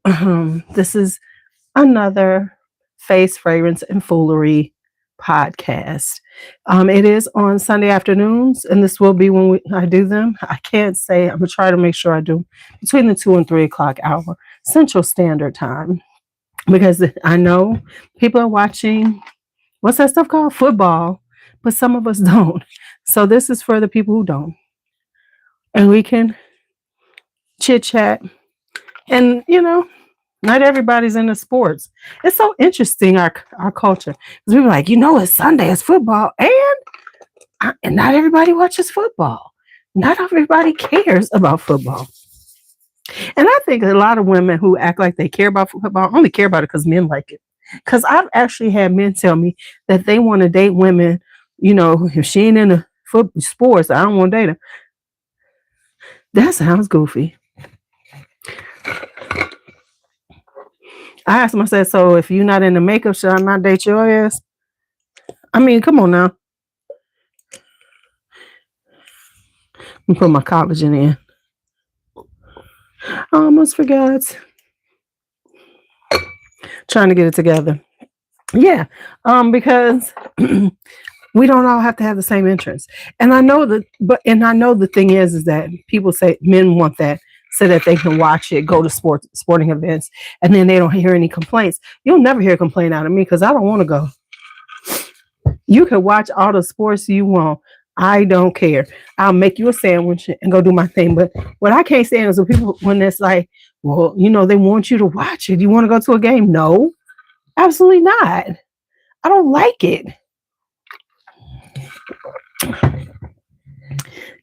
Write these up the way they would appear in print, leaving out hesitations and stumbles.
This is another Face, Fragrance, and Foolery podcast. It is on Sunday afternoons, and this will be when I do them. I can't say, I'm going to try to make sure I do between the 2 and 3 o'clock hour, Central Standard Time, because I know people are watching, what's that stuff called? Football, but some of us don't. So this is for the people who don't. And we can chit chat and, not everybody's into sports. It's so interesting, our culture. Because we were like, it's Sunday, it's football, and not everybody watches football. Not everybody cares about football. And I think a lot of women who act like they care about football only care about it because men like it. Because I've actually had men tell me that they want to date women, if she ain't into sports, I don't want to date her. That sounds goofy. I asked him, I said, so if you're not into makeup, should I not date your ass? I mean, come on now. Let me put my collagen in. I almost forgot. Trying to get it together. Yeah, because we don't all have to have the same entrance. And I know the thing is that people say men want that so that they can watch it, go to sporting events, and then they don't hear any complaints. You'll never hear a complaint out of me because I don't want to go. You can watch all the sports you want. I don't care. I'll make you a sandwich and go do my thing. But what I can't stand is when it's like, well, they want you to watch it. You want to go to a game? No, absolutely not. I don't like it.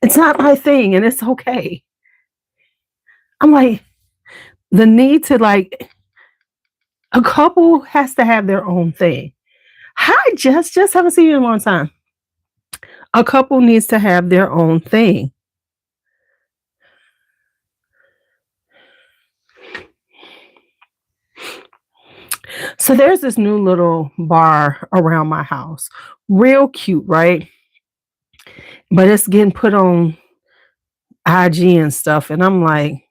It's not my thing, and it's okay. I'm like, the need to a couple has to have their own thing. Hi, just haven't seen you in a long time. A couple needs to have their own thing. So there's this new little bar around my house. Real cute, right? But it's getting put on IG and stuff. And I'm like,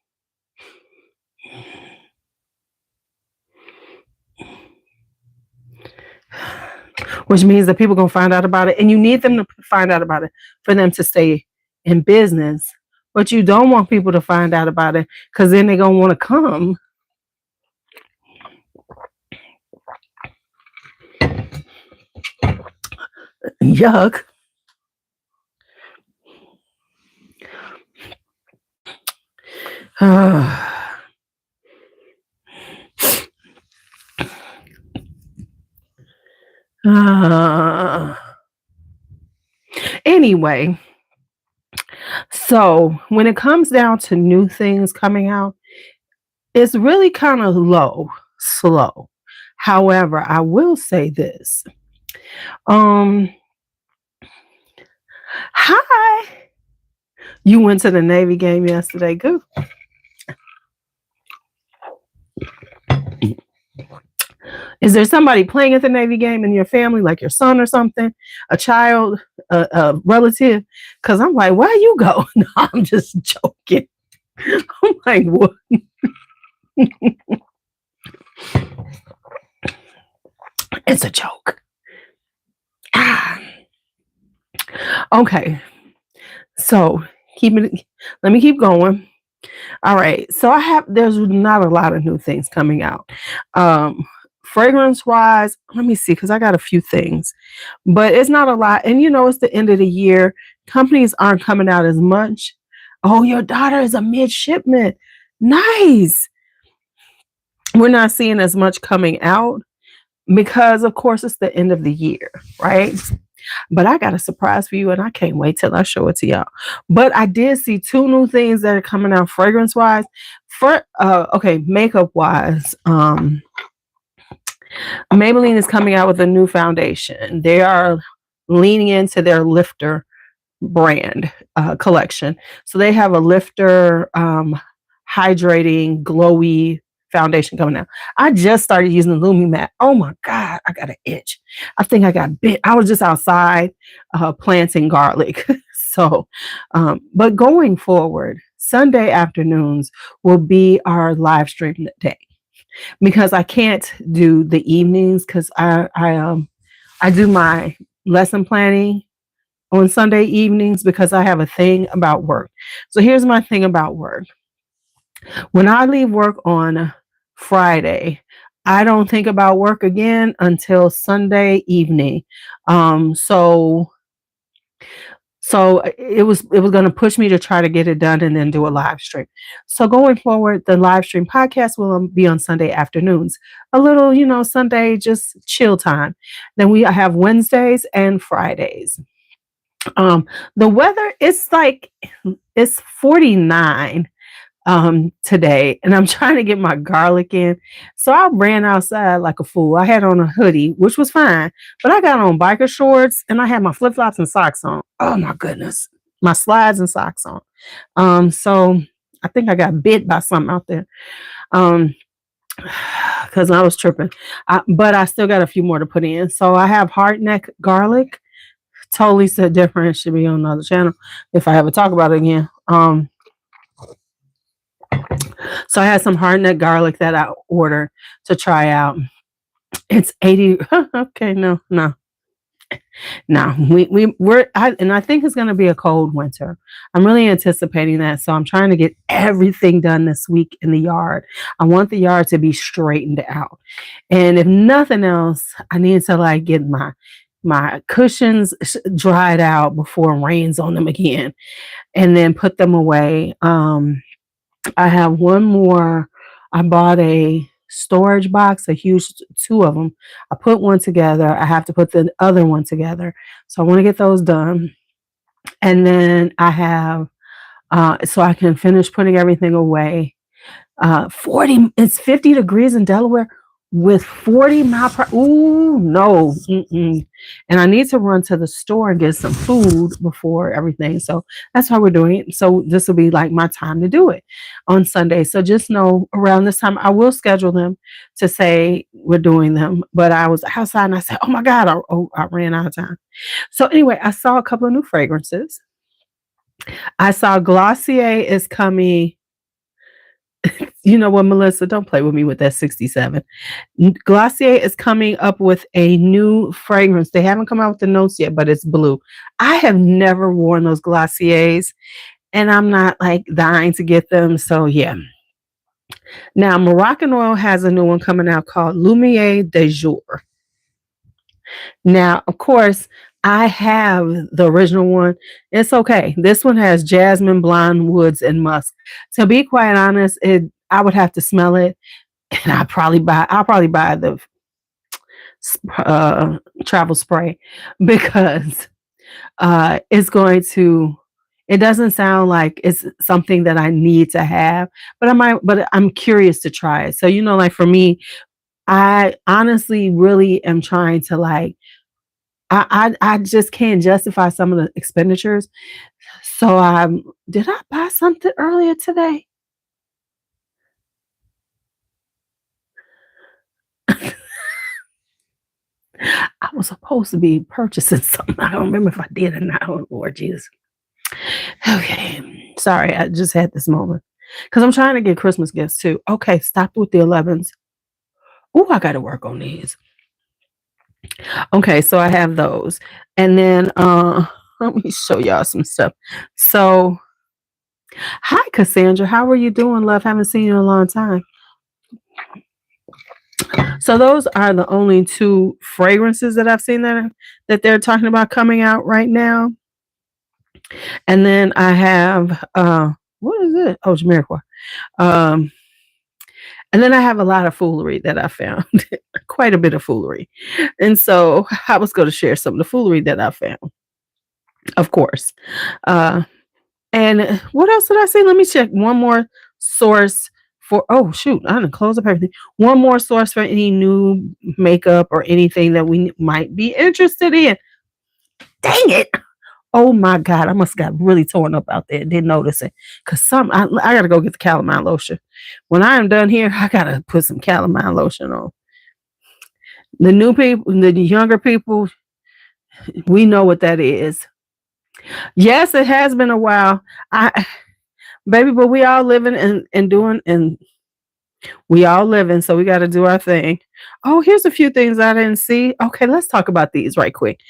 which means that people are going to find out about it. And you need them to find out about it for them to stay in business. But you don't want people to find out about it because then they're going to want to come. Yuck. Anyway, so when it comes down to new things coming out, it's really kind of slow. However, I will say this. Hi. You went to the Navy game yesterday. Good. Is there somebody playing at the Navy game in your family, like your son or something, a child, a relative? Because I'm like, why you go? No, I'm just joking. I'm like, what? It's a joke. Okay. So let me keep going. All right. So there's not a lot of new things coming out. Fragrance wise, let me see, because I got a few things, but it's not a lot. And it's the end of the year. Companies aren't coming out as much. Oh, your daughter is a midshipman. Nice. We're not seeing as much coming out because, of course, it's the end of the year, right? But I got a surprise for you, and I can't wait till I show it to y'all. But I did see 2 new things that are coming out fragrance wise. Makeup wise. Maybelline is coming out with a new foundation. They are leaning into their lifter brand collection. So they have a lifter, hydrating, glowy foundation coming out. I just started using the Lumi Matte. Oh my God, I got an itch. I think I got bit. I was just outside planting garlic. So, but going forward, Sunday afternoons will be our live stream day. because I can't do the evenings because I do my lesson planning on Sunday evenings because I have a thing about work. So here's my thing about work. When I leave work on Friday, I don't think about work again until Sunday evening. Um, so so it was going to push me to try to get it done and then do a live stream. So going forward, the live stream podcast will be on Sunday afternoons. A little, Sunday just chill time. Then we have Wednesdays and Fridays. The weather is like it's 49 today, and I'm trying to get my garlic in. So I ran outside like a fool. I had on a hoodie, which was fine, but I got on biker shorts and I had my flip flops and socks on. Oh my goodness, my slides and socks on. So I think I got bit by something out there. Because I was tripping, but I still got a few more to put in. So I have hard neck garlic. Totally said different. It should be on another channel if I ever talk about it again. So I had some hard neck garlic that I ordered to try out. It's 80. Okay, no. And I think it's going to be a cold winter. I'm really anticipating that. So I'm trying to get everything done this week in the yard. I want the yard to be straightened out. And if nothing else, I need to get my cushions dried out before it rains on them again, and then put them away. I have one more. I bought a storage box, a huge two of them. I put one together. I have to put the other one together. So I want to get those done. And then I have, so I can finish putting everything away. it's 50 degrees in Delaware with 40 mile per. Ooh, no. Mm-mm. And I need to run to the store and get some food before everything. So that's how we're doing it. So this will be like my time to do it on Sunday. So just know around this time, I will schedule them to say we're doing them. But I was outside and I said, oh my God, I ran out of time. So anyway, I saw a couple of new fragrances. I saw Glossier is coming. You know what, Melissa? Don't play with me with that 67. Glossier is coming up with a new fragrance. They haven't come out with the notes yet, but it's blue. I have never worn those Glossiers, and I'm not dying to get them. So yeah. Now Moroccan Oil has a new one coming out called Lumiere de Jour. Now, of course, I have the original one. It's okay. This one has jasmine, blonde woods, and musk. To be quite honest, I would have to smell it, and I'll probably buy the travel spray because it's going to. It doesn't sound like it's something that I need to have, but I'm curious to try it. So for me, I honestly really am trying to I just can't justify some of the expenditures. So did I buy something earlier today? I was supposed to be purchasing something. I don't remember if I did or not. Oh, Lord Jesus. Okay. Sorry, I just had this moment. Because I'm trying to get Christmas gifts too. Okay, stop with the 11s. Oh, I got to work on these. Okay, so I have those. And then let me show y'all some stuff. So, hi Cassandra. How are you doing, love? Haven't seen you in a long time. So those are the only two fragrances that I've seen that they're talking about coming out right now. And then I have what is it? Oh, Jamiroquai. And then I have a lot of foolery that I found, quite a bit of foolery. And so I was going to share some of the foolery that I found, of course. And what else did I say? Let me check one more source for, oh shoot, I didn't close up everything. One more source for any new makeup or anything that we might be interested in. Dang it. Oh my God, I must have got really torn up out there. Didn't notice it. Because I got to go get the calamine lotion. When I am done here, I got to put some calamine lotion on. The new people, the younger people, we know what that is. Yes, it has been a while. Baby, but we all living and doing and We all living, so we got to do our thing. Oh, here's a few things I didn't see. Okay, let's talk about these right quick.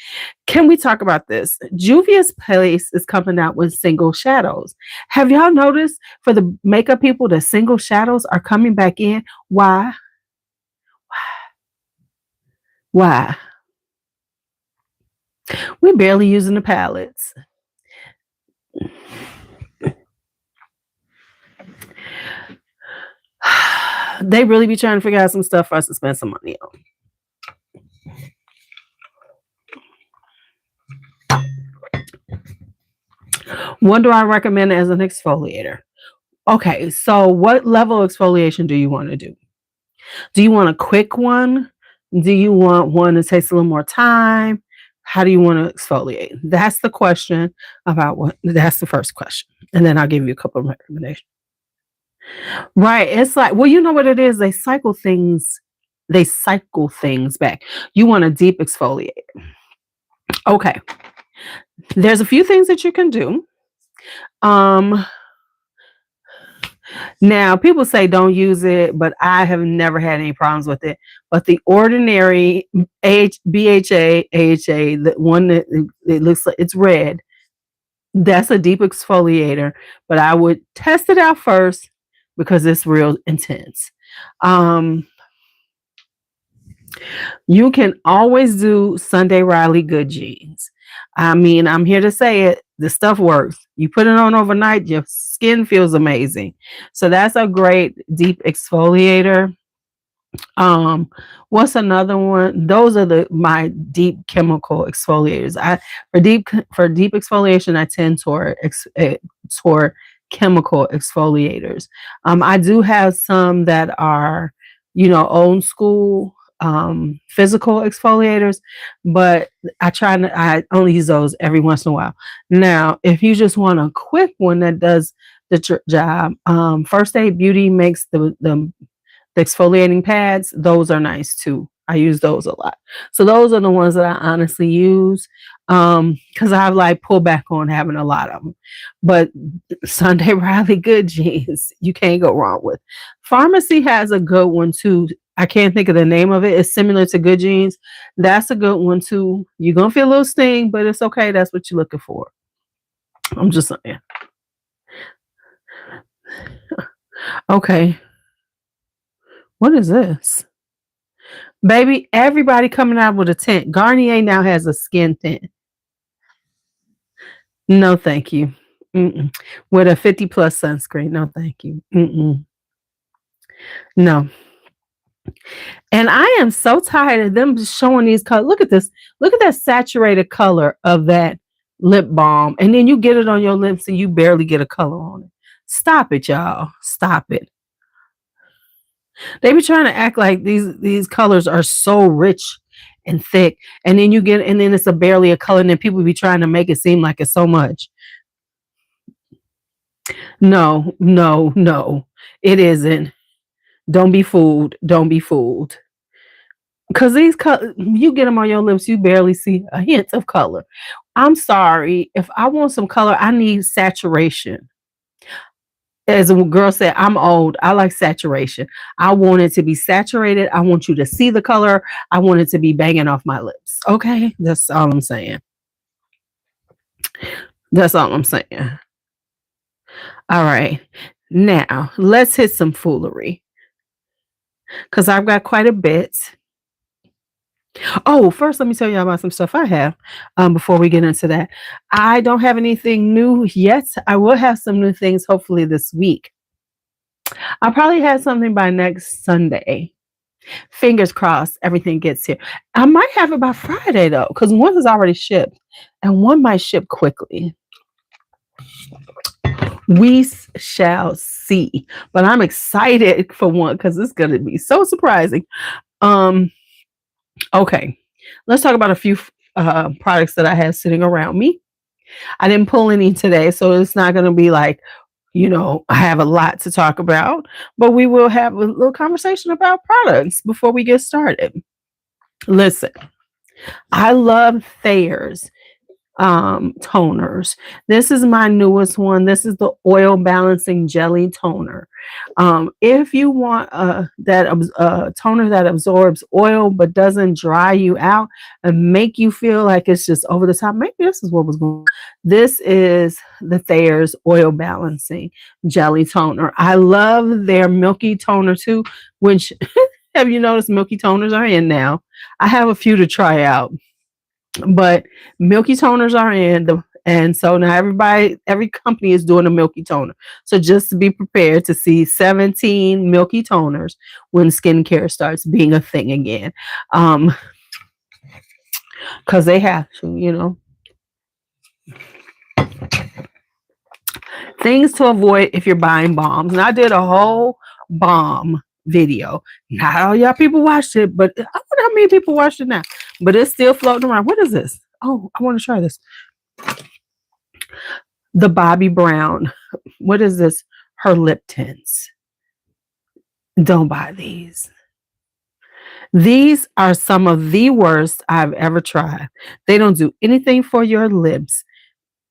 Can we talk about this? Juvia's Place is coming out with single shadows. Have y'all noticed for the makeup people, the single shadows are coming back in? Why? Why? We're barely using the palettes. They really be trying to figure out some stuff for us to spend some money on. What do I recommend as an exfoliator? Okay, so what level of exfoliation do you want to do? Do you want a quick one? Do you want one that takes a little more time? How do you want to exfoliate? That's the question about what, that's the first question. And then I'll give you a couple of recommendations. Right. It's like, well, you know what it is? They cycle things back. You want a deep exfoliate. Okay. There's a few things that you can do. Now people say don't use it, but I have never had any problems with it. But the ordinary BHA, AHA, the one that it looks like it's red, that's a deep exfoliator. But I would test it out first because it's real intense. You can always do Sunday Riley Good Jeans. I mean, I'm here to say it. The stuff works. You put it on overnight, your skin feels amazing. So that's a great deep exfoliator. What's another one? Those are my deep chemical exfoliators. For deep exfoliation, I tend toward chemical exfoliators. I do have some that are, old school physical exfoliators, but I only use those every once in a while. Now, if you just want a quick one that does the job, First Aid Beauty makes the exfoliating pads. Those are nice too. I use those a lot. So those are the ones that I honestly use because I've like pulled back on having a lot of them. But Sunday Riley Good Jeans, you can't go wrong with. Pharmacy has a good one too. I can't think of the name of it. It's similar to Good Jeans. That's a good one too. You're going to feel a little sting, but it's okay. That's what you're looking for. I'm just saying. Okay. What is this? Baby, everybody coming out with a tint. Garnier now has a skin tint. No, thank you. Mm-mm. With a 50 plus sunscreen. No, thank you. Mm-mm. No. And I am so tired of them just showing these colors. Look at this. Look at that saturated color of that lip balm. And then you get it on your lips and you barely get a color on it. Stop it, y'all. Stop it. They be trying to act like these colors are so rich and thick, and then it's barely a color, and then people be trying to make it seem like it's so much. No, no, no, it isn't. Don't be fooled. Don't be fooled. Because you get them on your lips, you barely see a hint of color. I'm sorry. If I want some color, I need saturation. As a girl said, I'm old. I like saturation. I want it to be saturated. I want you to see the color. I want it to be banging off my lips. Okay? That's all I'm saying. That's all I'm saying. All right. Now, let's hit some foolery. Because I've got quite a bit. Oh, first, let me tell you about some stuff I have before we get into that. I don't have anything new yet. I will have some new things hopefully this week. I'll probably have something by next Sunday. Fingers crossed everything gets here. I might have it by Friday though, because one is already shipped and one might ship quickly. We shall see. But I'm excited for one because it's going to be so surprising. Okay, let's talk about a few products that I have sitting around me. I didn't pull any today, so it's not going to be like, I have a lot to talk about, but we will have a little conversation about products before we get started. Listen, I love Thayer's. toners. This is my newest one. This is the oil balancing jelly toner. If you want a toner that absorbs oil but doesn't dry you out and make you feel like it's just over the top, maybe this is what was going on. This is the Thayer's oil balancing jelly toner. I love their milky toner too, which have you noticed milky toners are in now? I have a few to try out. But milky toners are and so now every company is doing a milky toner. So just be prepared to see 17 milky toners when skincare starts being a thing again. Because they have to, things to avoid if you're buying balms. And I did a whole balm video. Not all y'all people watched it, but I wonder how many people watched it now. But it's still floating around. What is this? Oh, I want to try this. The Bobbi Brown. What is this? Her lip tints. Don't buy these. These are some of the worst I've ever tried. They don't do anything for your lips.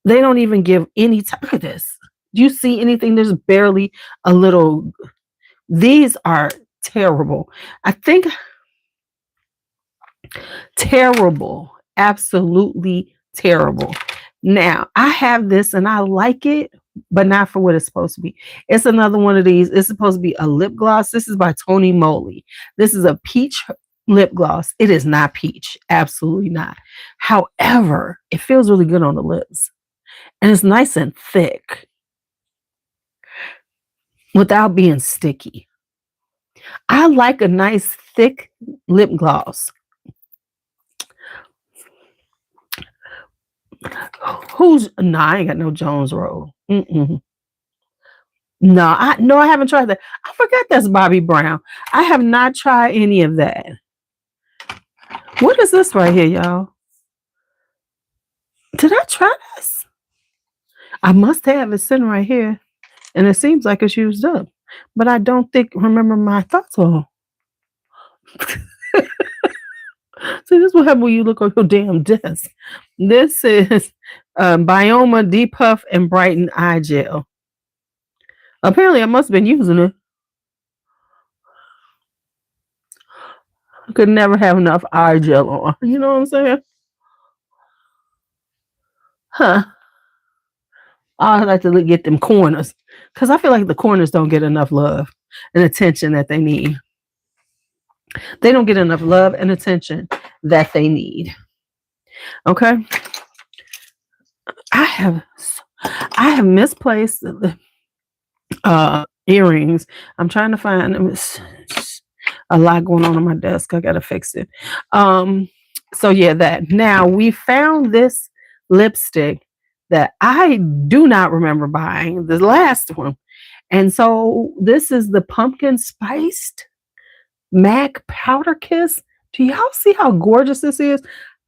They don't even give any time. Look at this. Do you see anything? There's barely a little. These are terrible. I think terrible. Absolutely terrible. Now, I have this and I like it, but not for what it's supposed to be. It's another one of these. It's supposed to be a lip gloss. This is by Tony Moly. This is a peach lip gloss. It is not peach. Absolutely not. However, it feels really good on the lips. And it's nice and thick without being sticky. I like a nice thick lip gloss. No, I ain't got no Jones Road. No, I haven't tried that. I forgot that's Bobbi Brown. I have not tried any of that. What is this right here, y'all? Did I try this? I must have. It's sitting right here. And it seems like it's used up. But I don't remember my thoughts on. See, this is what happens when you look on your damn desk. This is Bioma Depuff and Brighten Eye Gel. Apparently, I must have been using it. I could never have enough eye gel on. You know what I'm saying? Huh. I like to get them corners. Because I feel like the corners don't get enough love and attention that they need. They don't get enough love and attention that they need. Okay? I have misplaced earrings. I'm trying to find them. A lot going on my desk. I gotta fix it. So yeah, that. Now we found this lipstick that I do not remember buying, the last one. And so this is the pumpkin spiced MAC powder kiss. Do y'all see how gorgeous this is?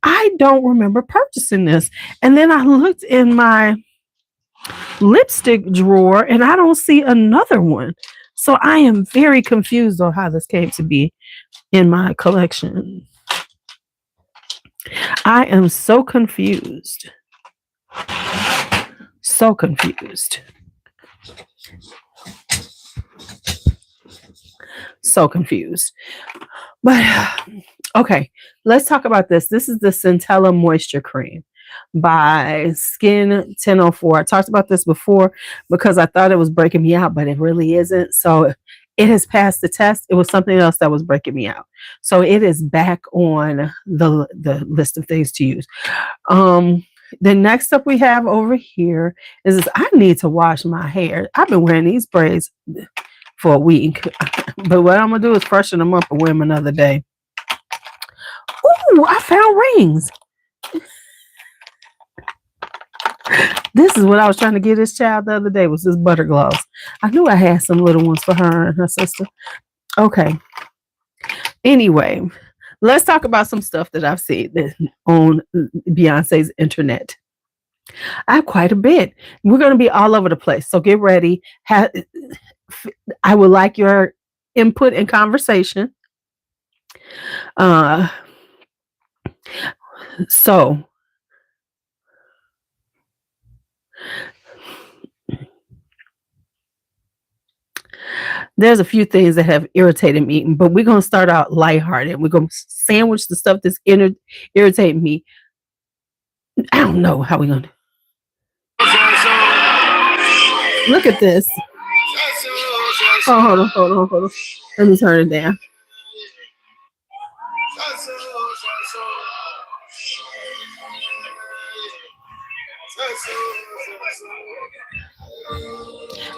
I don't remember purchasing this. And then I looked in my lipstick drawer and I don't see another one. So I am very confused on how this came to be in my collection. I am so confused. So confused. So confused. But okay, let's talk about this. This is the Centella Moisture Cream by Skin 1004. I talked about this before because I thought it was breaking me out, but it really isn't. So it has passed the test. It was something else that was breaking me out. So it is back on the list of things to use. The next up we have over here is I need to wash my hair. I've been wearing these braids for a week, but what I'm gonna do is freshen them up and wear them another day. Ooh, I found rings. This is what I was trying to get this child the other day, was this butter gloss. I knew I had some little ones for her and her sister. Okay. Anyway, let's talk about some stuff that I've seen on Beyonce's internet. I have quite a bit. We're going to be all over the place, so get ready. I would like your input and conversation. So There's a few things that have irritated me, but we're gonna start out lighthearted. We're gonna sandwich the stuff that's irritating me. I don't know how we're gonna look at this. Oh, hold on. Let me turn it down.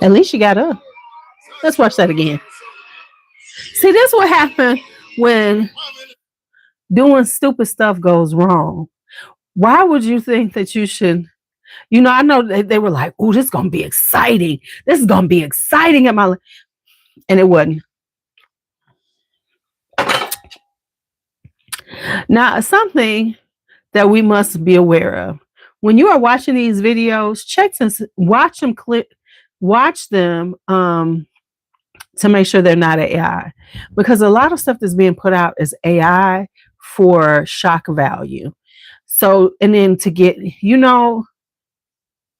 At least you got up. Let's watch that again. See, this what happened when doing stupid stuff goes wrong. Why would you think that you should? You know, I know they were like, "Oh, this is gonna be exciting. This is gonna be exciting in my life," and it wasn't. Now, something that we must be aware of when you are watching these videos, watch them watch them to make sure they're not AI, because a lot of stuff that's being put out is AI for shock value. So, and then to get,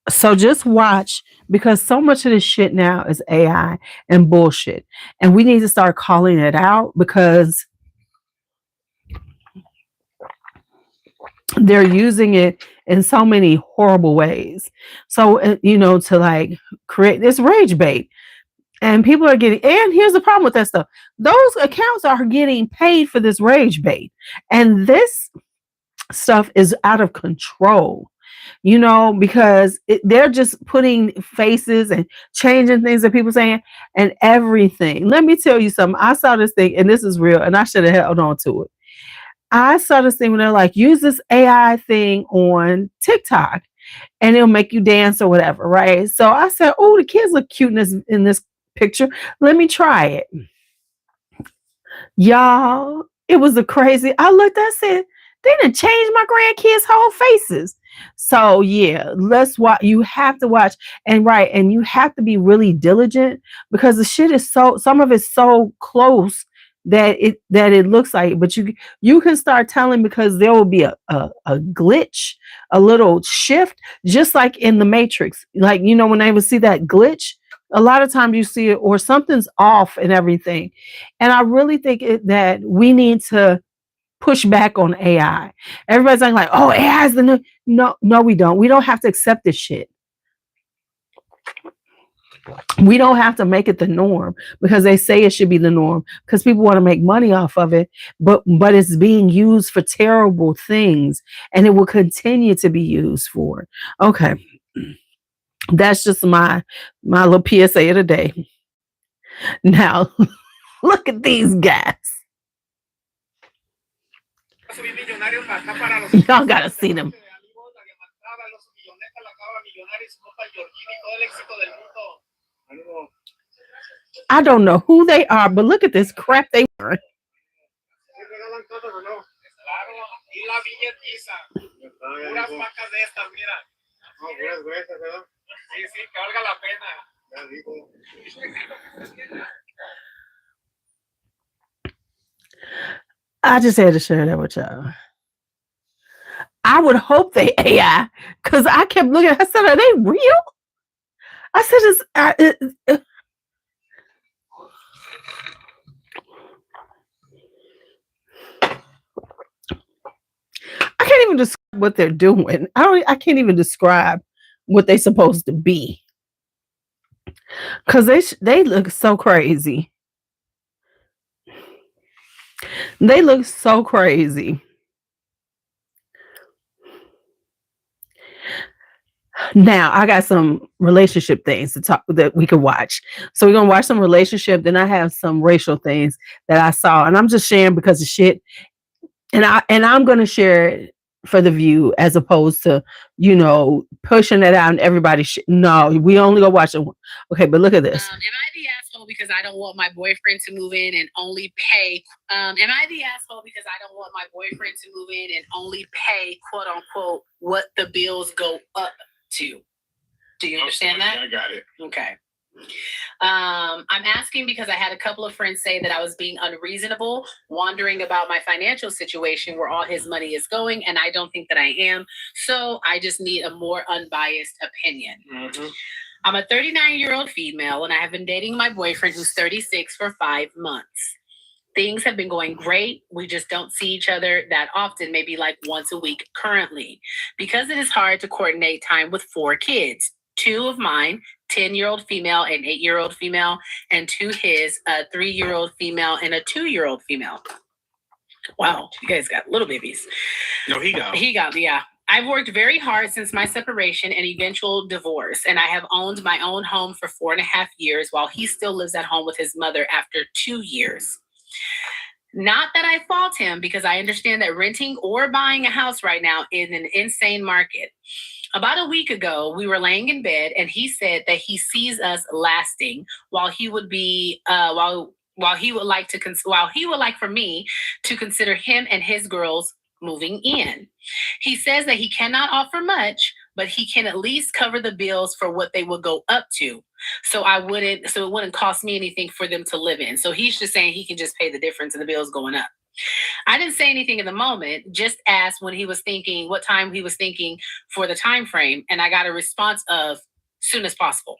so just watch, because so much of this shit now is AI and bullshit. And we need to start calling it out, because they're using it in so many horrible ways. So, to like create this rage bait. And people are getting, and here's the problem with that stuff. Those accounts are getting paid for this rage bait. And this stuff is out of control, because they're just putting faces and changing things that people saying and everything. Let me tell you something. I saw this thing, and this is real, and I should have held on to it. I saw this thing when they're like, use this AI thing on TikTok and it'll make you dance or whatever, right? So I said, oh, the kids look cute in this picture. Let me try it. Y'all, it was crazy. I looked, I said, they done changed my grandkids' whole faces. So yeah, let's watch. You have to watch, and you have to be really diligent, because the shit is some of it's so close that it looks like, but you can start telling, because there will be a glitch, a little shift, just like in the Matrix. Like, when they would see that glitch, a lot of times you see it, or something's off and everything. And I really think that we need to push back on AI. Everybody's like, oh, AI is the new. No, we don't. We don't have to accept this shit. We don't have to make it the norm, because they say it should be the norm, because people want to make money off of it, but it's being used for terrible things, and it will continue to be used for. Okay. That's just my little PSA of the day. Now, look at these guys. Y'all gotta see them. I don't know who they are, but look at this crap they wearing. I just had to share that with y'all. I would hope they AI, because I kept looking. I said, "Are they real?" I said, I can't even describe what they're doing. I can't even describe what they're supposed to be, because they look so crazy. They look so crazy. Now I got some relationship things to talk that we can watch. So we're gonna watch some relationship. Then I have some racial things that I saw, and I'm just sharing because of shit. And I'm gonna share it for the view, as opposed to pushing it out and everybody. No, we only go watch it. Okay, but look at this. Am I the asshole because I don't want my boyfriend to move in and only pay? Am I the asshole because I don't want my boyfriend to move in and only pay, quote unquote, what the bills go up to? Do you understand that? I got it. Okay. I'm asking because I had a couple of friends say that I was being unreasonable, wondering about my financial situation, where all his money is going, and I don't think that I am. So I just need a more unbiased opinion. Mm-hmm. I'm a 39-year-old female, and I have been dating my boyfriend, who's 36, for 5 months. Things have been going great. We just don't see each other that often, maybe like once a week currently, because it is hard to coordinate time with 4 kids. 2 of mine, 10-year-old female and 8-year-old female, and 2 his, a 3-year-old female and a 2-year-old female. Wow, you guys got little babies. No, he got, yeah. I've worked very hard since my separation and eventual divorce, and I have owned my own home for 4.5 years while he still lives at home with his mother after 2 years. Not that I fault him, because I understand that renting or buying a house right now is an insane market. About a week ago, we were laying in bed, and he said that he sees us lasting, while he would like for me to consider him and his girls moving in. He says that he cannot offer much, but he can at least cover the bills for what they would go up to. So it wouldn't cost me anything for them to live in. So he's just saying he can just pay the difference in the bills going up. I didn't say anything in the moment, just asked what time he was thinking for the time frame, and I got a response of soon as possible.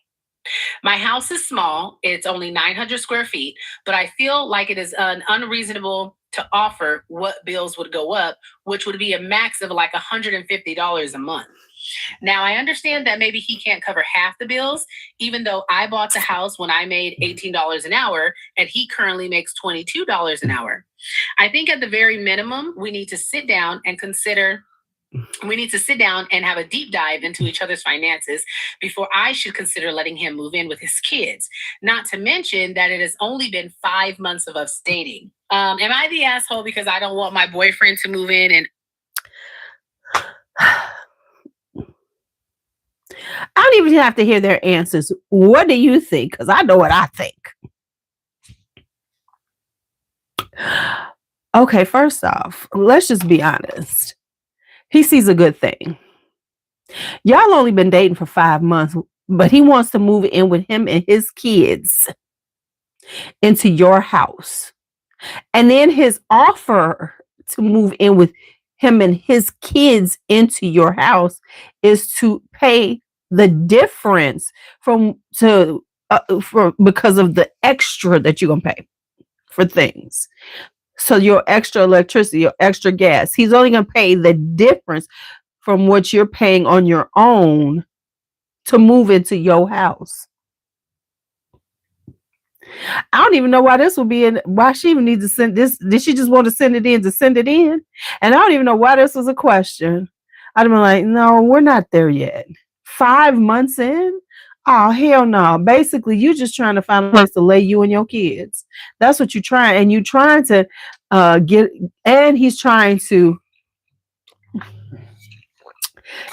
My house is small. It's only 900 square feet, but I feel like it is unreasonable to offer what bills would go up, which would be a max of like $150 a month. Now, I understand that maybe he can't cover half the bills, even though I bought the house when I made $18 an hour, and he currently makes $22 an hour. I think at the very minimum, we need to sit down and have a deep dive into each other's finances before I should consider letting him move in with his kids. Not to mention that it has only been 5 months of us dating. Am I the asshole because I don't want my boyfriend to move in? And I don't even have to hear their answers. What do you think? Because I know what I think. Okay, first off, let's just be honest. He sees a good thing. Y'all only been dating for 5 months, but he wants to move in with him and his kids into your house. And then his offer to move in with him and his kids into your house is to pay the difference because of the extra that you're going to pay for things. So your extra electricity, your extra gas, he's only going to pay the difference from what you're paying on your own to move into your house. I don't even know why this will be why she even needs to send this. Did she just want to send it in to send it in? And I don't even know why this was a question. I'd have been like, no, we're not there yet. 5 months in? Oh, hell no. Basically, you're just trying to find a place to lay you and your kids. That's what you're trying. And you're trying to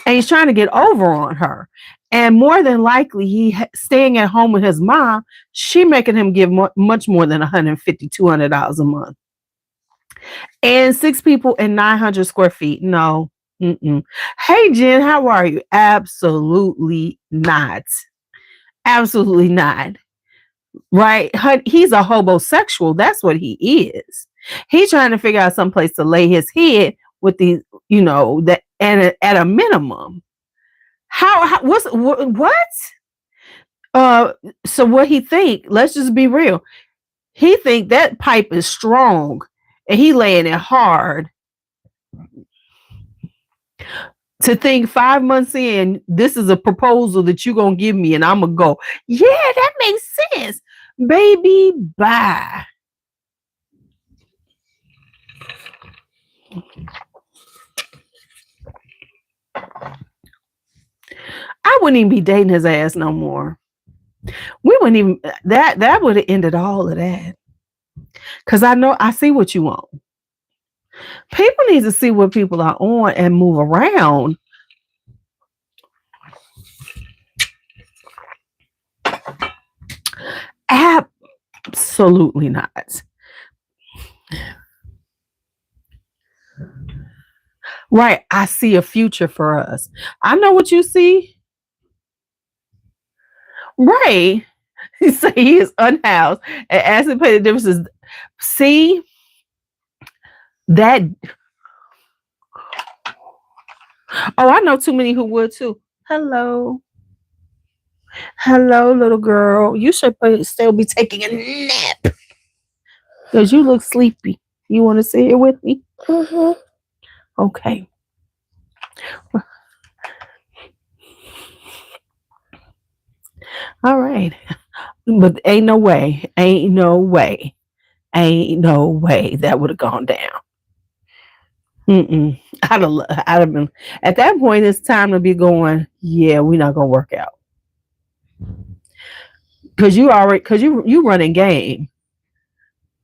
he's trying to get over on her. And more than likely, he staying at home with his mom, she making him give much more than $150, $200 a month. And 6 people in 900 square feet. No. Mm-mm. Hey, Jen, how are you? Absolutely not. Absolutely not. Right? He's a homosexual. That's what he is. He's trying to figure out some place to lay his head with these, that at a minimum. What? So what he think? Let's just be real. He think that pipe is strong, and he laying it hard. To think 5 months in, this is a proposal that you're gonna give me, and I'm gonna go, yeah, that makes sense, baby. Bye. I wouldn't even be dating his ass no more. We wouldn't even that would have ended all of that. Cause I see what you want. People need to see what people are on and move around. Absolutely not. Right. I see a future for us. I know what you see. Right. He say he is unhoused and asked to pay the differences. See that? Oh, I know too many who would too. Hello, little girl. You should still be taking a nap because you look sleepy. You want to sit here with me? Mm-hmm. Okay. All right. But ain't no way that would have gone down. I'd have been at that point. It's time to be going. Yeah, we're not gonna work out because you running game.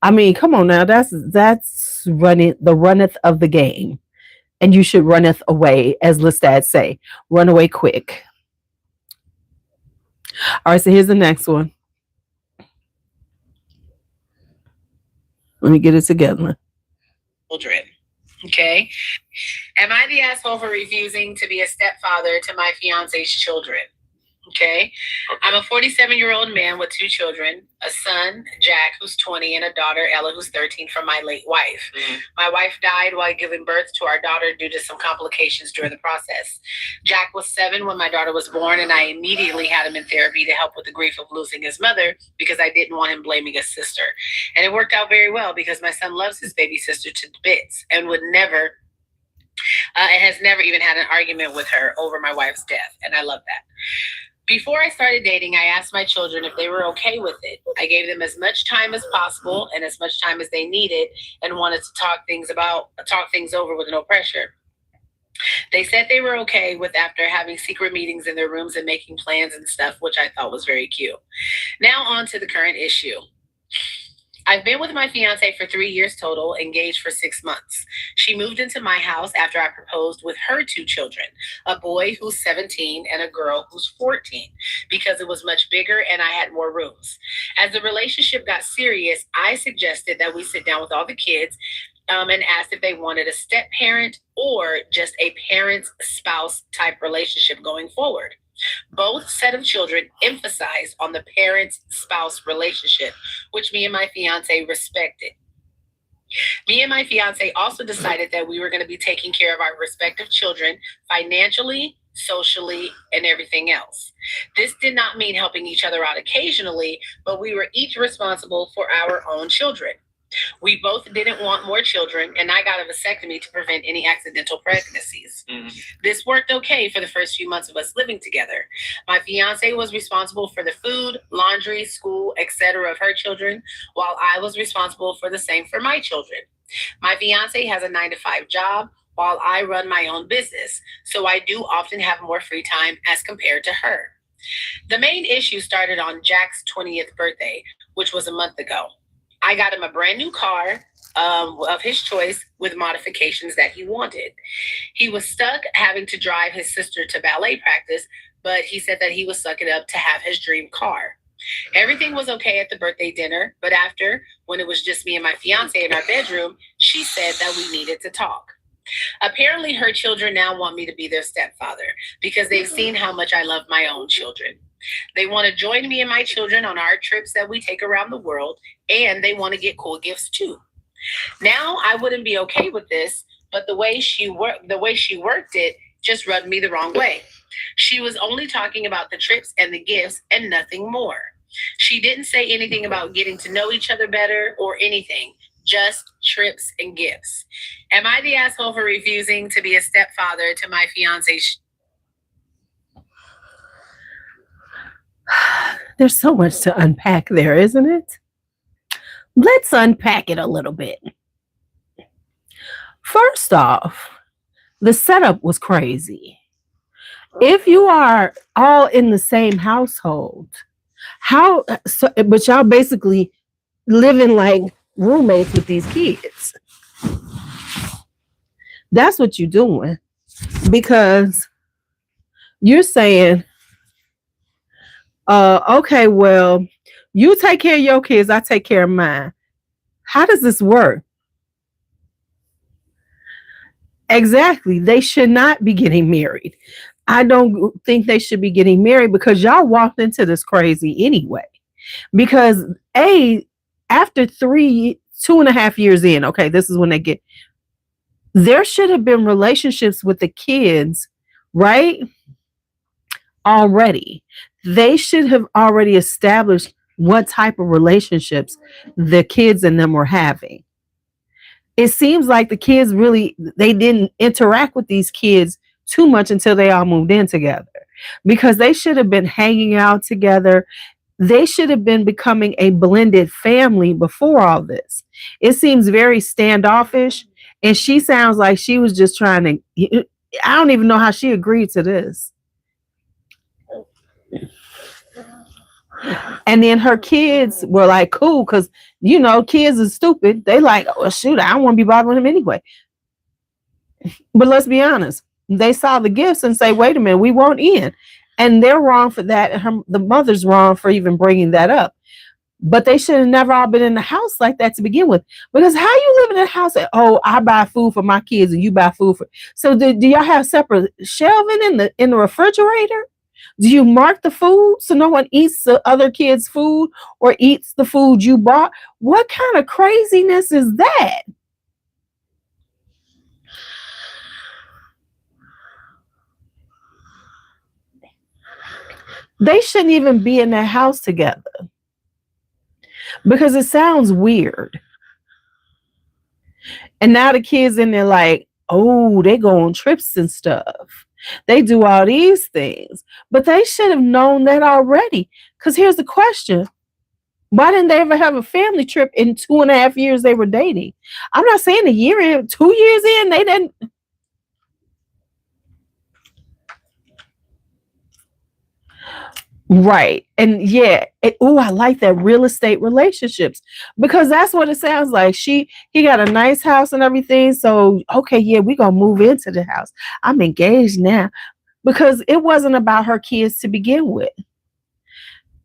I mean, come on now. That's running the runneth of the game, and you should runneth away, as Lestat say, run away quick. All right, so here's the next one. Let me get it together. Children. Okay. Am I the asshole for refusing to be a stepfather to my fiance's children? Okay. I'm a 47-year-old man with 2 children, a son, Jack, who's 20, and a daughter, Ella, who's 13, from my late wife. My wife died while giving birth to our daughter due to some complications during the process. Jack was 7 when my daughter was born, and I immediately had him in therapy to help with the grief of losing his mother because I didn't want him blaming his sister. And it worked out very well because my son loves his baby sister to bits and would never, and has never even had an argument with her over my wife's death. And I love that. Before I started dating, I asked my children if they were okay with it. I gave them as much time as possible and as much time as they needed and wanted to talk things over with no pressure. They said they were okay with after having secret meetings in their rooms and making plans and stuff, which I thought was very cute. Now on to the current issue. I've been with my fiance for 3 years total, engaged for 6 months. She moved into my house after I proposed with her 2 children, a boy who's 17 and a girl who's 14, because it was much bigger and I had more rooms. As the relationship got serious, I suggested that we sit down with all the kids and asked if they wanted a step parent or just a parent-spouse type relationship going forward. Both set of children emphasized on the parent-spouse relationship, which me and my fiance respected. Me and my fiance also decided that we were going to be taking care of our respective children financially, socially, and everything else. This did not mean helping each other out occasionally, but we were each responsible for our own children. We both didn't want more children, and I got a vasectomy to prevent any accidental pregnancies. This worked okay for the first few months of us living together. My fiance was responsible for the food, laundry, school, etc. of her children, while I was responsible for the same for my children. My fiance has a 9-to-5 job, while I run my own business, so I do often have more free time as compared to her. The main issue started on Jack's 20th birthday, which was a month ago. I got him a brand new car of his choice with modifications that he wanted. He was stuck having to drive his sister to ballet practice, but he said that he was sucking up to have his dream car. Everything was okay at the birthday dinner, but after, when it was just me and my fiance in our bedroom, she said that we needed to talk. Apparently, her children now want me to be their stepfather because they've seen how much I love my own children. They want to join me and my children on our trips that we take around the world, and they want to get cool gifts too. Now, I wouldn't be okay with this, but the way she worked it just rubbed me the wrong way. She was only talking about the trips and the gifts and nothing more. She didn't say anything about getting to know each other better or anything, just trips and gifts. Am I the asshole for refusing to be a stepfather to my fiance's? There's so much to unpack there, isn't it? Let's unpack it a little bit. First off, the setup was crazy. If you are all in the same household, but y'all basically living like roommates with these kids. That's what you're doing, because you're saying, okay, well, you take care of your kids, I take care of mine. How does this work? Exactly. They should not be getting married. I don't think they should be getting married because y'all walked into this crazy anyway. Because after 2.5 years in, okay, this is when there should have been relationships with the kids, right? Already. They should have already established what type of relationships the kids and them were having. It seems like the kids they didn't interact with these kids too much until they all moved in together, because they should have been hanging out together. They should have been becoming a blended family before all this. It seems very standoffish, and she sounds like she was just trying to. I don't even know how she agreed to this. And then her kids were like, cool, because, kids are stupid. They like, oh, shoot, I don't want to be bothering him anyway. But let's be honest. They saw the gifts and say, wait a minute, we weren't in. And they're wrong for that. And the mother's wrong for even bringing that up. But they should have never all been in the house like that to begin with. Because how you live in a house that, I buy food for my kids and you buy food for. So do y'all have separate shelving in the refrigerator? Do you mark the food so no one eats the other kids' food or eats the food you bought? What kind of craziness is that? They shouldn't even be in that house together, because it sounds weird. And now the kids in there like, they go on trips and stuff. They do all these things, but they should have known that already. Because here's the question. Why didn't they ever have a family trip in 2.5 years they were dating? I'm not saying a year in, 2 years in, they didn't. Right. And yeah, I like that real estate relationships, because that's what it sounds like. He got a nice house and everything. So, okay, yeah, we're going to move into the house. I'm engaged now, because it wasn't about her kids to begin with.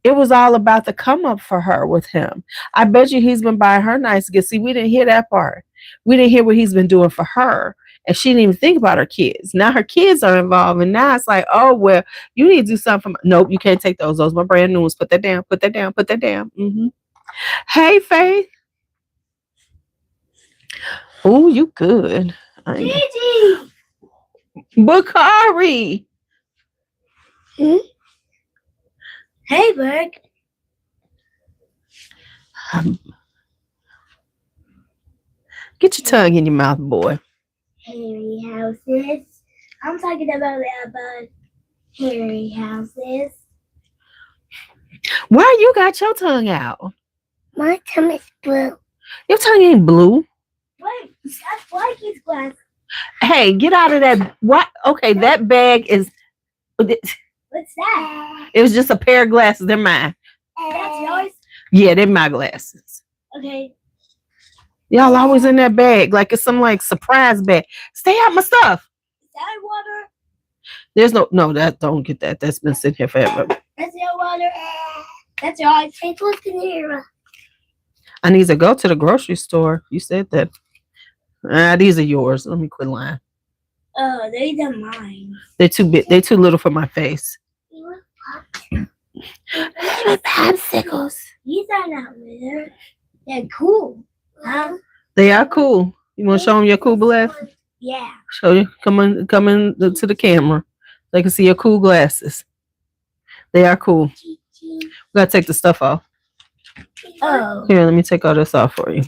It was all about the come up for her with him. I bet you he's been buying her nice gifts. See, we didn't hear that part. We didn't hear what he's been doing for her. And she didn't even think about her kids. Now her kids are involved. And now it's like, oh, well, you need to do something. Nope, you can't take those. Those are my brand new ones. Put that down. Put that down. Put that down. Mm-hmm. Hey, Faith. Oh, you good. Gigi. Bakari. Hey, Berg. Get your tongue in your mouth, boy. Hairy houses. I'm talking about hairy houses. Why you got your tongue out? My tongue is blue. Your tongue ain't blue. Wait, that's Blackie's glass. Hey, get out of that. What? Okay, that bag is. What's that? It was just a pair of glasses. They're mine. That's yours? Yeah, they're my glasses. Okay. Y'all always in that bag like it's some surprise bag. Stay out my stuff. Is that water? There's that don't get that. That's been sitting here forever. That's your water. That's yours. Take a look in here. I need to go to the grocery store. You said that. These are yours. Let me quit lying. Oh, these are mine. They're too big. They're too little for my face. Popsicles. These are not little. They're cool. Huh? They are cool. You want to show them your cool glasses? Yeah. Show you. Come in to the camera. They can see your cool glasses. They are cool. We gotta take the stuff off. Oh. Here, let me take all this off for you.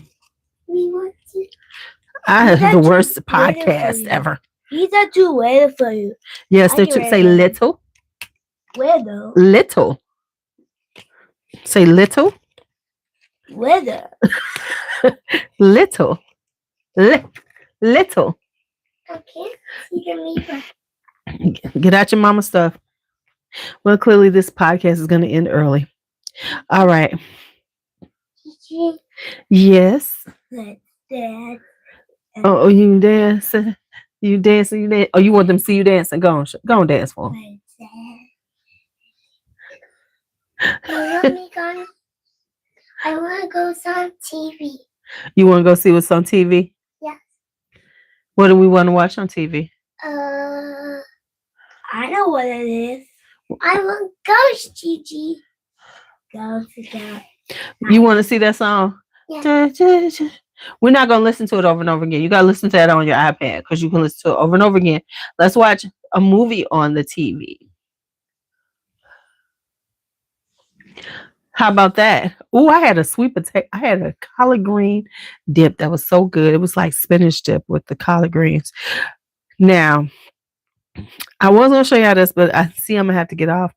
I have the worst podcast ever. These are too little for you. Yes, they're too. Say little. Little. Little. Say little. Little. Little. Little. I can't see the meter. Get out your mama stuff. Well, clearly this podcast is going to end early. All right. Yes. Let's dance. Oh, you dancing? You dancing? You dance? Oh, you want them to see you dancing? Go on, dance for them. I want to go on TV. You want to go see what's on TV? Yes. What do we want to watch on TV? I know what it is. I want Ghost Gigi. go together. You want to see that song? Yeah. We're not going to listen to it over and over again. You got to listen to that on your iPad because you can listen to it over and over again. Let's watch a movie on the TV. How about that? Oh, I had a sweet potato. I had a collard green dip that was so good. It was like spinach dip with the collard greens. Now, I was going to show you how this, but I see I'm going to have to get off.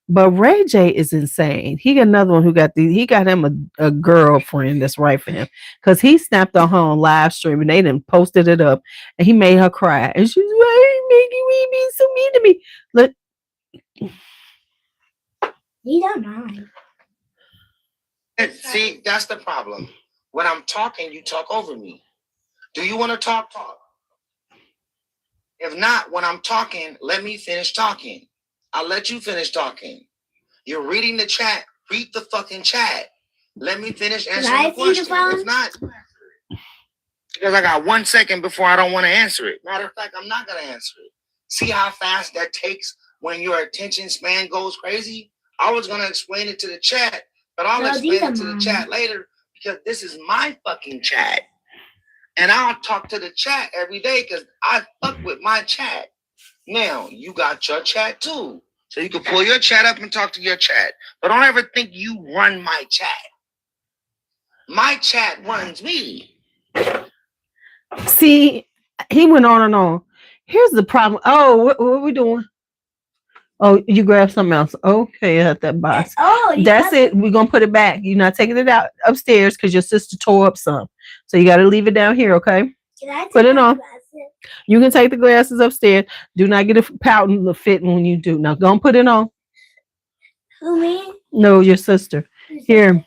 But Ray J is insane. He got another one who he got him a girlfriend that's right for him. Because he snapped on her on live stream and they done posted it up and he made her cry. And she's like, Mickey, we be so mean to me. Look. He don't mind. See, that's the problem. When I'm talking, you talk over me. Do you want to talk? Talk. If not, when I'm talking, let me finish talking. I'll let you finish talking. You're reading the chat. Read the fucking chat. Let me finish answering the question. If not, because I got 1 second before I don't want to answer it. Matter of fact, I'm not going to answer it. See how fast that takes when your attention span goes crazy? I was going to explain it to the chat. But I'll explain it to the chat later because this is my fucking chat. And I'll talk to the chat every day because I fuck with my chat. Now, you got your chat too. So you can pull your chat up and talk to your chat. But don't ever think you run my chat. My chat runs me. See, he went on and on. Here's the problem. Oh, what are we doing? Oh, you grabbed something else. Okay, at that box. That's it. We're going to put it back. You're not taking it out upstairs because your sister tore up some. So you got to leave it down here, okay? Put it on. You can take the glasses upstairs. Do not get a pouting fit when you do. Now, go and put it on. Who, me? No, your sister. Here.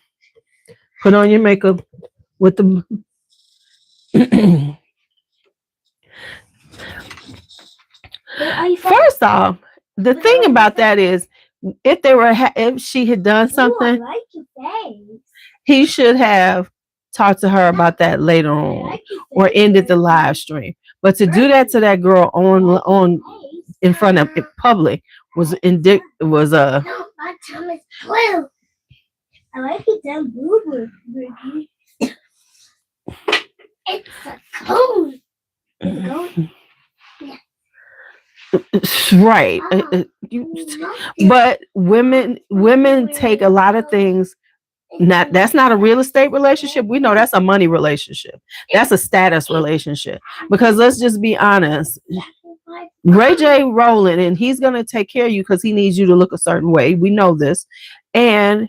Put on your makeup with the... First off, the thing about that is, if she had done something, he should have talked to her about that later on, or ended the live stream. But to do that to that girl on in front of public was No, my tongue is blue. I like it down blue. It's a cold. Right. But women take a lot of things. That's not a real estate relationship. We know that's a money relationship. That's a status relationship. Because let's just be honest. Ray J rolling and he's gonna take care of you because he needs you to look a certain way. We know this. And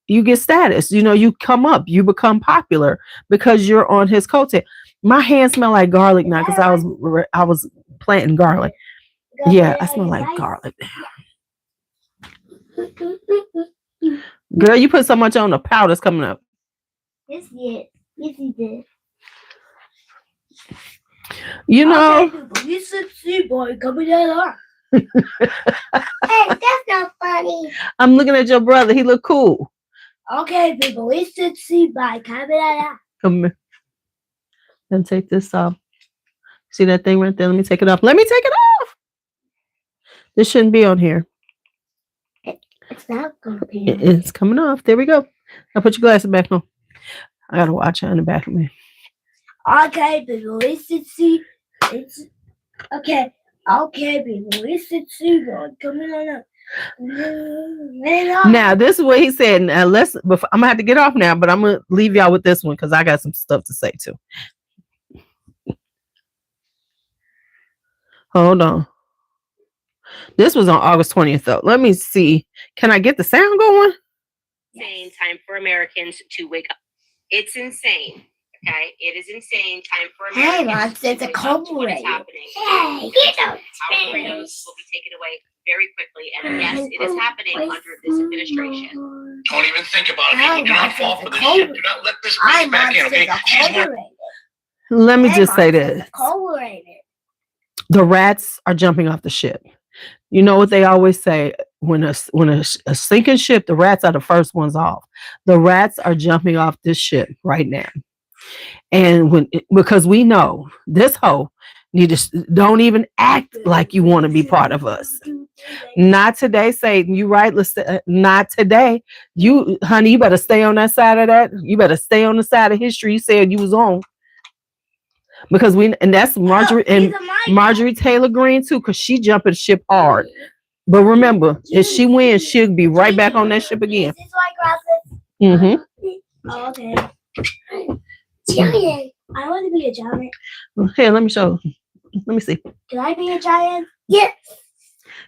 you get status. You know, you come up, you become popular because you're on his coattail. My hands smell like garlic now because I was planting garlic. Yeah, I smell like garlic. Girl, you put so much on, the powder's coming up. Yes, he did. You know. Boy, coming out. Hey, that's not funny. I'm looking at your brother. He look cool. Okay, people, we should see by camera. Come here. And take this off. See that thing right there? Let me take it off. Let me take it off. This shouldn't be on here. It's not going to be. It's coming off. There we go. Now put your glasses back on. I gotta watch her in the back of me. Okay, people, we should see. It's okay. Okay, people, we should see God coming on. Now this is what he said. Now I'm gonna have to get off now, but I'm gonna leave y'all with this one because I got some stuff to say too. Hold on. This was on August 20th though. Let me see. Can I get the sound going? Insane time for Americans to wake up. It's insane. Okay, it is insane time for Americans. Hey, it's a cold what is happening. Hey, our freedoms will be taken away very quickly, and yes, it is happening under this administration. Don't even think about it. People do not fall for this shit. Do not let this bitch back in, okay? She's more... Let me just say this. The rats are jumping off the ship. You know what they always say, when a sinking ship, the rats are the first ones off. The rats are jumping off this ship right now. And because we know this hoe Don't even act like you want to be part of us. Not today, Satan. You right? Not today. Honey, you better stay on that side of that. You better stay on the side of history you said you was on. Because that's Marjorie and Marjorie Taylor Greene too, because she jumping ship hard. But remember, if she wins, she'll be right back on that ship again. Is this my glasses? Mm-hmm. Oh, okay. Giant. I want to be a giant. Here, let me show. Let me see. Can I be a giant? Yes.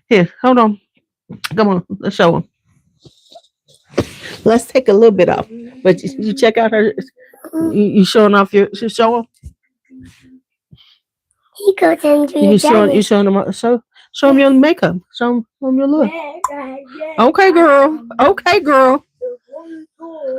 Here, hold on. Come on, let's show him. Let's take a little bit off. But you check out her. You showing off your show him? He goes into You showing him show him your makeup. Show him your look. Okay, girl. Okay, girl.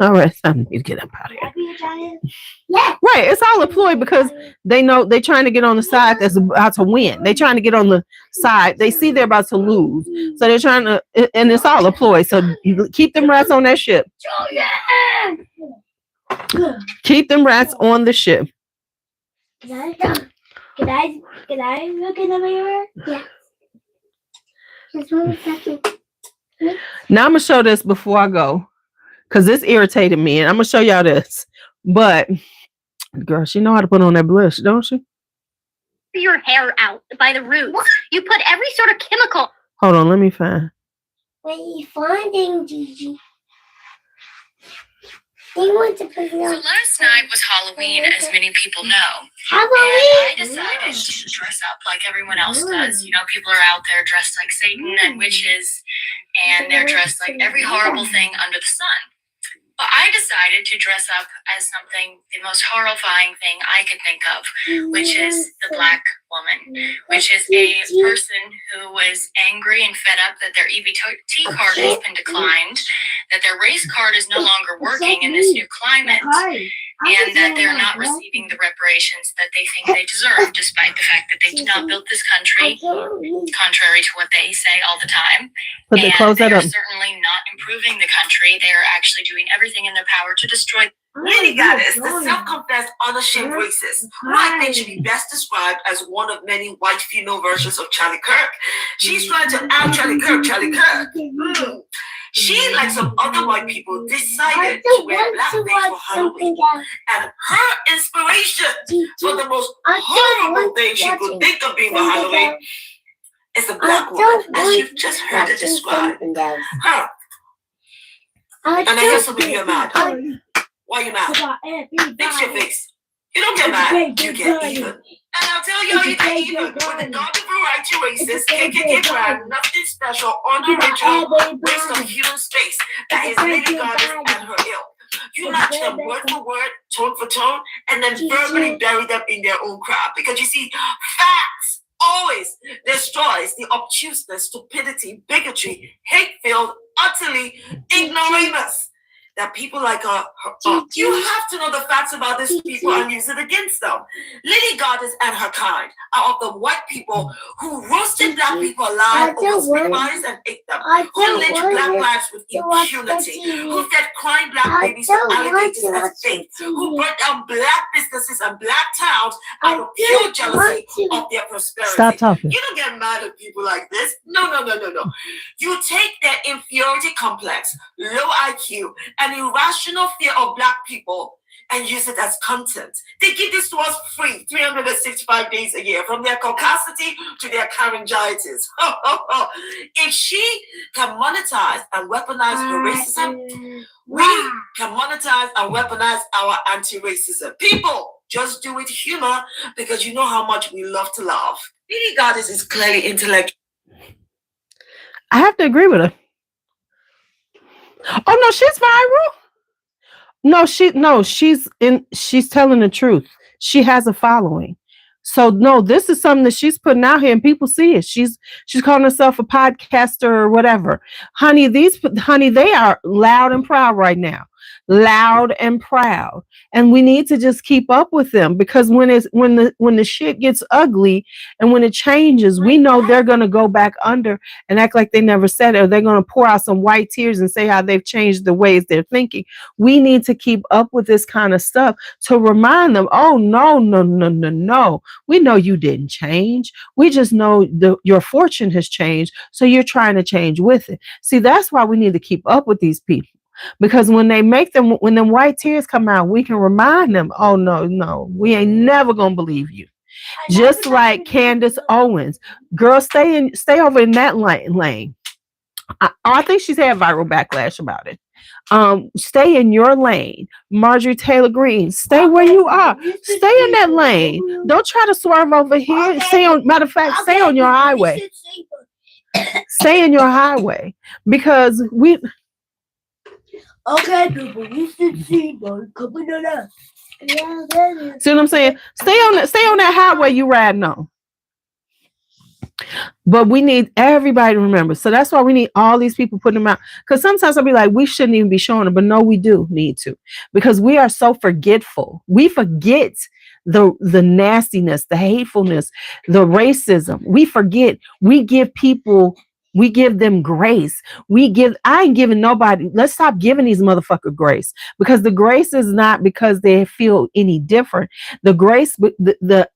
All right, it's time for me to get up out of here. Yeah. Right, it's all a ploy because they know they're trying to get on the side that's about to win. They're trying to get on the side. They see they're about to lose. So they're trying to, and it's all a ploy. So you keep them rats on that ship. Keep them rats on the ship. Can I look in the mirror? Yeah. Just 1 second. Now I'm going to show this before I go. Because this irritated me. And I'm going to show y'all this. But, girl, she know how to put on that blush, don't she? Your hair out by the roots. What? You put every sort of chemical. Hold on, let me find. What are you finding, Gigi? They want to put it on. So last night was Halloween, as many people know. Halloween? And I decided to dress up like everyone else does. You know, people are out there dressed like Satan and witches, and they're dressed like every horrible thing under the sun. But I decided to dress up as something, the most horrifying thing I could think of, which is the Black woman, which is a person who was angry and fed up that their EBT card has been declined, that their race card is no longer working in this new climate, and that they're not receiving the reparations that they think they deserve, despite the fact that they did not build this country, contrary to what they say all the time. Put the clothes and up. they're certainly not improving the country. They are actually doing everything in their power to destroy. Lady Goddess, the self-confessed unashamed racist, who I think should be best described as one of many white female versions of Charlie Kirk. She's trying to out Charlie Kirk. She, like some other white people, decided to wear blackface for Halloween. And her inspiration for the most horrible thing she could think of being for Halloween is a black woman, as you've just heard it described. Her. And I hear some of you are mad. Why are you mad? Fix your face. You don't get mad, you get even. And I'll tell you how you get even. When the garden variety racists, KKK brand, nothing special on the ritual, waste of human space that is Lady Goddess and her ilk. You match them word for word, tone for tone, and then verbally bury them in their own crap. Because you see, facts always destroys the obtuseness, stupidity, bigotry, hate-filled, utterly ignoramus that people like her you have to know the facts about these people and use it against them. Lady Goddess and her kind are of the white people who roasted black people alive over spitfires and ate them, who lynched black lives with impunity, who fed crying black babies to alligators as bait, who burnt down black businesses and black towns out of pure jealousy of their prosperity. Stop talking. You don't get mad at people like this. No. You take their inferiority complex, low IQ, and irrational fear of black people and use it as content. They give this to us free 365 days a year, from their caucasity to their laryngitis. If she can monetize and weaponize her racism, we can monetize and weaponize our anti-racism. People, just do it humor, because you know how much we love to laugh. Lady Goddess is clearly intellectual. I have to agree with her. Oh no, she's viral. She's telling the truth. She has a following. So no, this is something that she's putting out here and people see it. She's calling herself a podcaster or whatever. Honey, they are loud and proud right now. loud and proud. And we need to just keep up with them, because when the shit gets ugly and when it changes, we know they're going to go back under and act like they never said it, or they're going to pour out some white tears and say how they've changed the ways they're thinking. We need to keep up with this kind of stuff to remind them, oh, no. We know you didn't change. We just know your fortune has changed. So you're trying to change with it. See, that's why we need to keep up with these people. Because when them white tears come out, we can remind them, oh, no, we ain't never going to believe you. Just like Candace Owens. Girl, stay over in that lane. I think she's had viral backlash about it. Stay in your lane. Marjorie Taylor Greene, stay where you are. Stay in that lane. Don't try to swerve over here. Matter of fact, stay on your highway. Stay in your highway. Because we... Okay, people, we should see coming on up. See what I'm saying? Stay on that highway you riding on. But we need everybody to remember. So that's why we need all these people putting them out. Because sometimes I'll be like, we shouldn't even be showing them. But no, we do need to. Because we are so forgetful. We forget the nastiness, the hatefulness, the racism. We forget. We give them grace. I ain't giving nobody. Let's stop giving these motherfuckers grace, because the grace is not because they feel any different. The grace, the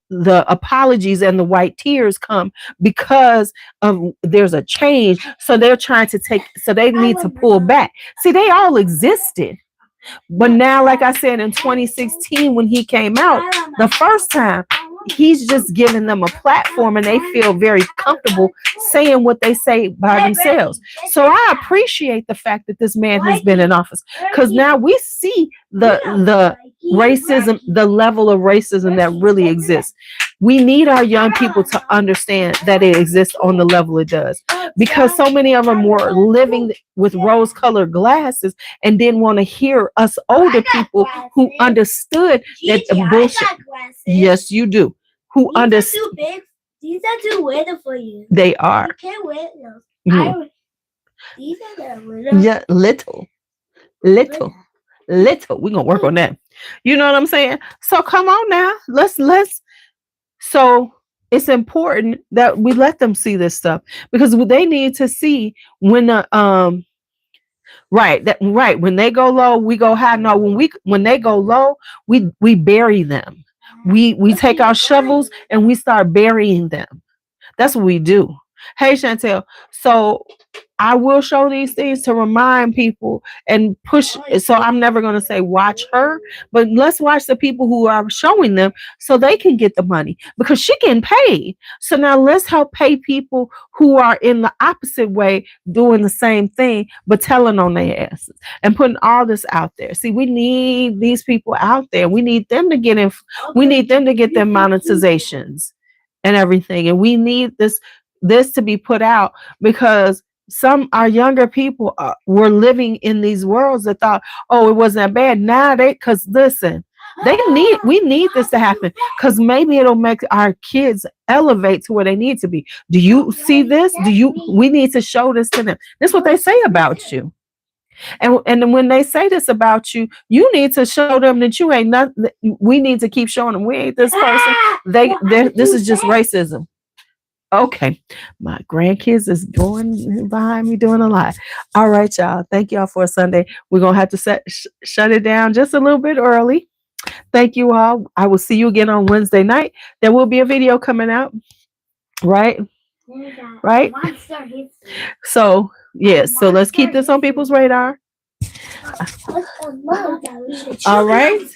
apologies and the white tears come because of there's a change. So they're trying to so they need to pull back. See, they all existed. But now, like I said, in 2016, when he came out the first time, he's just giving them a platform and they feel very comfortable saying what they say by themselves. So I appreciate the fact that this man has been in office, because now we see the racism, the level of racism that really exists. We need our young people to understand that it exists on the level it does, because so many of them were living with rose-colored glasses and didn't want to hear us older people who understood that the bullshit. Yes, you do. Who understood? These are too little for you. They are. You can't wear those. These are the little. Yeah, little. We're gonna work on that. You know what I'm saying? So come on now. Let's. So it's important that we let them see this stuff, because they need to see when the right when they go low, we go high. No, when they go low, we bury them. We take our shovels and we start burying them. That's what we do. Hey, Chantel. So I will show these things to remind people and push. So I'm never going to say watch her, but let's watch the people who are showing them so they can get the money, because she getting paid. So now let's help pay people who are in the opposite way, doing the same thing, but telling on their asses and putting all this out there. See, we need these people out there. We need them to get in. We need them to get their monetizations and everything. And we need this to be put out, because our younger people were living in these worlds that thought, oh, it wasn't that bad. Now because listen, we need this to happen, because maybe it'll make our kids elevate to where they need to be. Do you see this? We need to show this to them. This is what they say about you. And when they say this about you, you need to show them that you ain't nothing. We need to keep showing them we ain't this person. This is just racism. Okay, my grandkids is going behind me doing a lot. All right, y'all. Thank y'all for a Sunday. We're going to have to shut it down just a little bit early. Thank you all. I will see you again on Wednesday night. There will be a video coming out. Right? Right? So, yes. So let's keep this on people's radar. All right.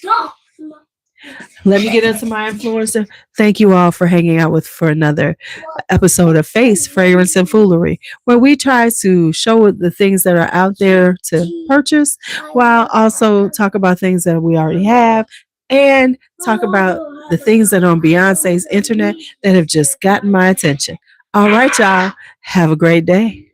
Let me get into my influencer. Thank you all for hanging out for another episode of Face, Fragrance, and Foolery, where we try to show the things that are out there to purchase, while also talk about things that we already have, and talk about the things that are on Beyonce's internet that have just gotten my attention. All right, y'all. Have a great day.